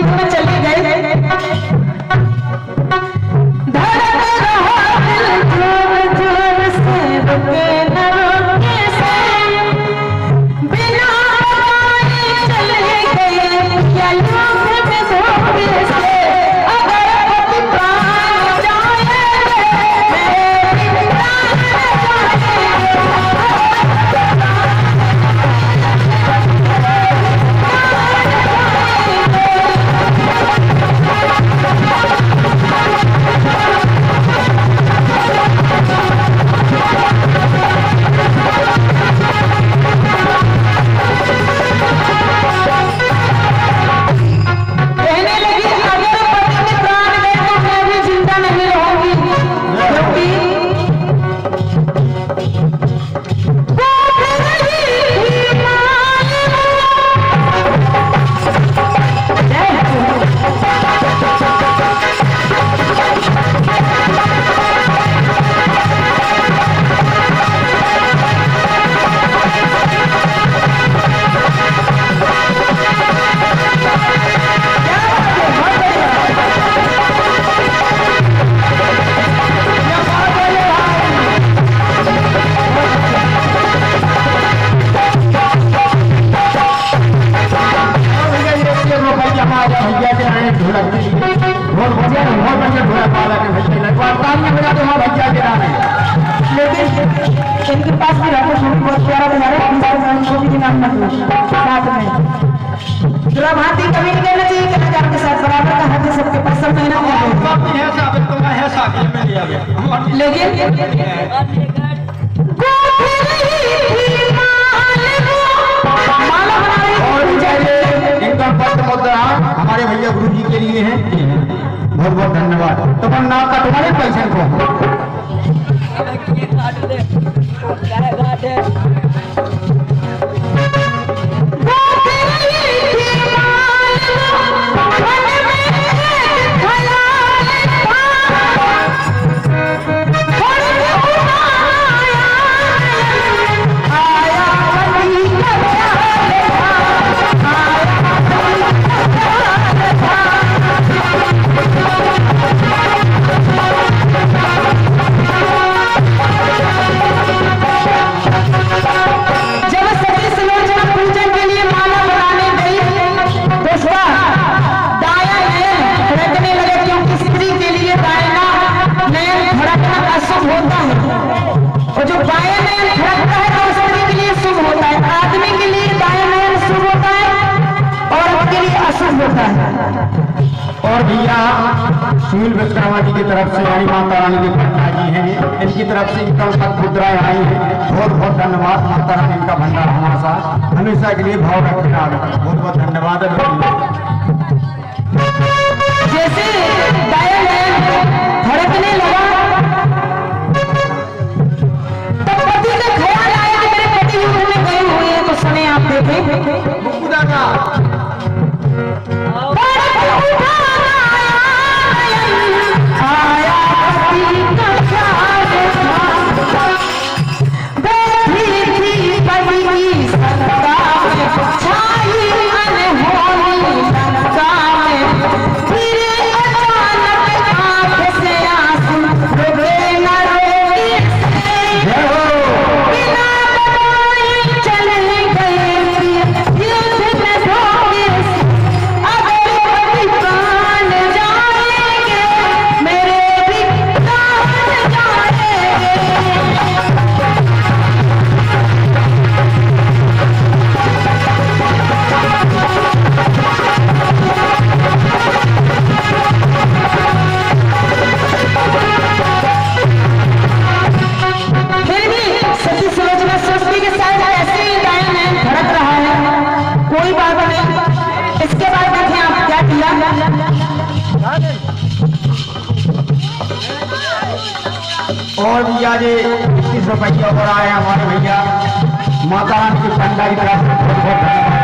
अंत में चले गए। इनके पास भी रहते बहुत प्यारा बना रहे नाम साथ में दुराभाती कभी नहीं कहना चाहिए कि आपके साथ बराबर का हाथ सबके पास सब महीना हमारे भैया गुरु जी के लिए है। बहुत बहुत धन्यवाद। तो नाम का तुम्हारे पैसे को और भैया सुनील विश्वकर्मा जी की तरफ से यानी माता रानी के भंडार जी हैं, इनकी तरफ से इनका मुद्राएं आई हैं। बहुत बहुत धन्यवाद। माता रानी इनका भंडार हमारे साथ हमेशा के लिए भाव रखने आ रहा है। बहुत बहुत धन्यवाद। जैसे धड़कने लगा तो पति का ख्याल आया कि मेरे पति युद्ध में गए हुए हैं। तो सुने आप देखें और भैया जी 21 रुपये और आए हमारे भैया माता रानी की पंडा की तरफ से बहुत बहुत धन्यवाद।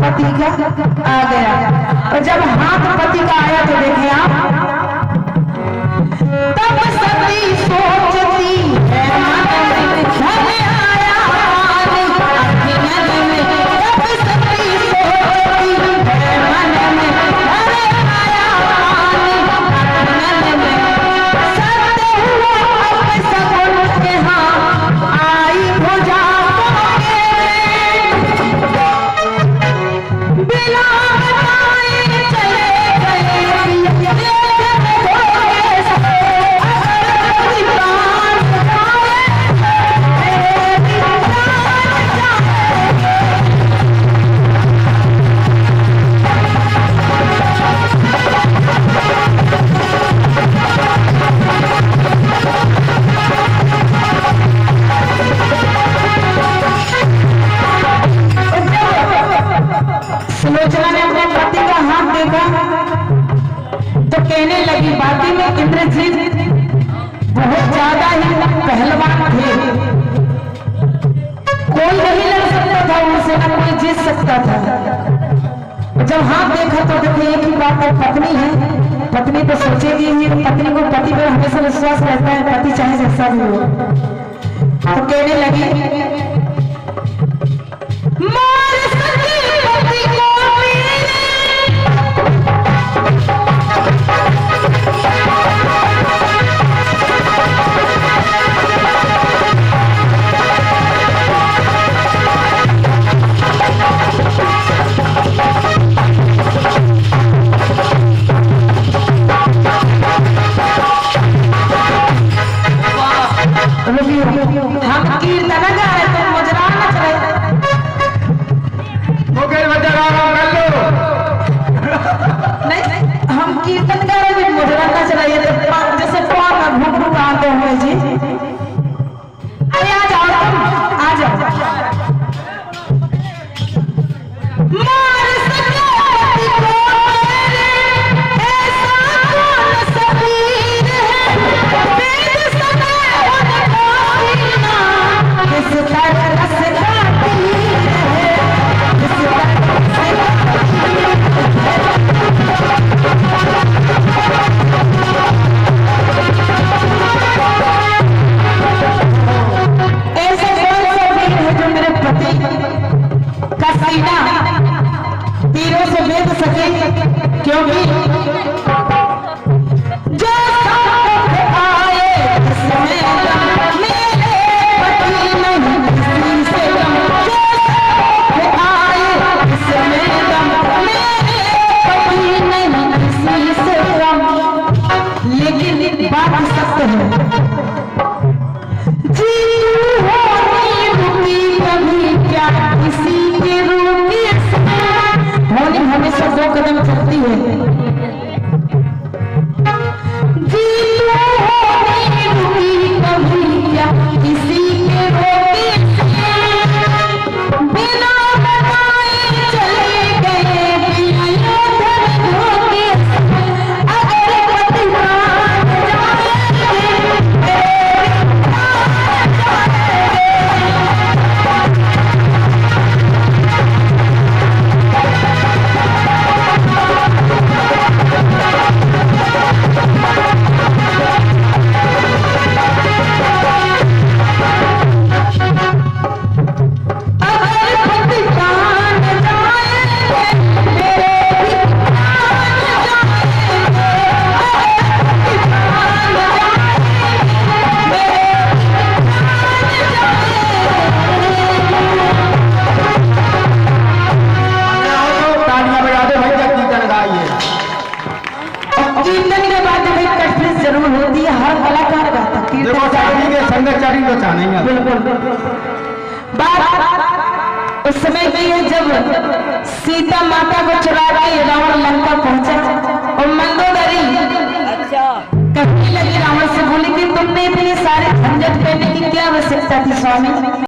पति का आ गया। और जब हाथ पति का आया तो देखे आप, तब सती सोचती है मन में धन आया पानी अखियन में, तब सती सोचती है मन में धन आया पानी अखियन में। सत्य हुआ अब सगुन के हाँ आई भुजा बिना बताए चले गए सुलोचना ने अपने पति का हाथ देखा तो कहने लगी, बाकी में इंद्रजीत बहुत ज्यादा ही पहलवान थे, कोई नहीं लड़ सकता था उनसे, न कोई जीत सकता था। जब हाथ देखा तो देखिए एक ही बात है, पत्नी है, पत्नी तो सोचेगी ही, पत्नी को पति पर हमेशा विश्वास रहता है, पति चाहे जैसा भी हो। तो कहने लगी, हम कीर्तन गा रहे तुम मुजरा नच रहे, नहीं हम कीर्तन गा रहे मुजरा नच रहे, जैसे कौन घुघरू गाते हुए जी। अरे आ जाओ तुम, आ जाओ। तीरों से वेद सके, क्योंकि जो आए इसमें मेरे पति नहीं किसी से कम, जो आए इसमें दम मेरे पति नहीं किसी से कम। लेकिन बात सत्य है, जीतू होनी रुकी कभी क्या किसी के रूपी होनी हमेशा 2 कदम चलती है। जीतू होनी रुकी कभी क्या किसी के रोके, बिना बताए चले गए बिना धन धोखे। अगर पति मान जाए बात उस समय की है जब सीता माता को चुरा के रावण लंका पहुंचा और मंदोदरी कहने लगी रावण से, बोली कि तुमने इतने सारे झंझट करने की क्या आवश्यकता थी स्वामी।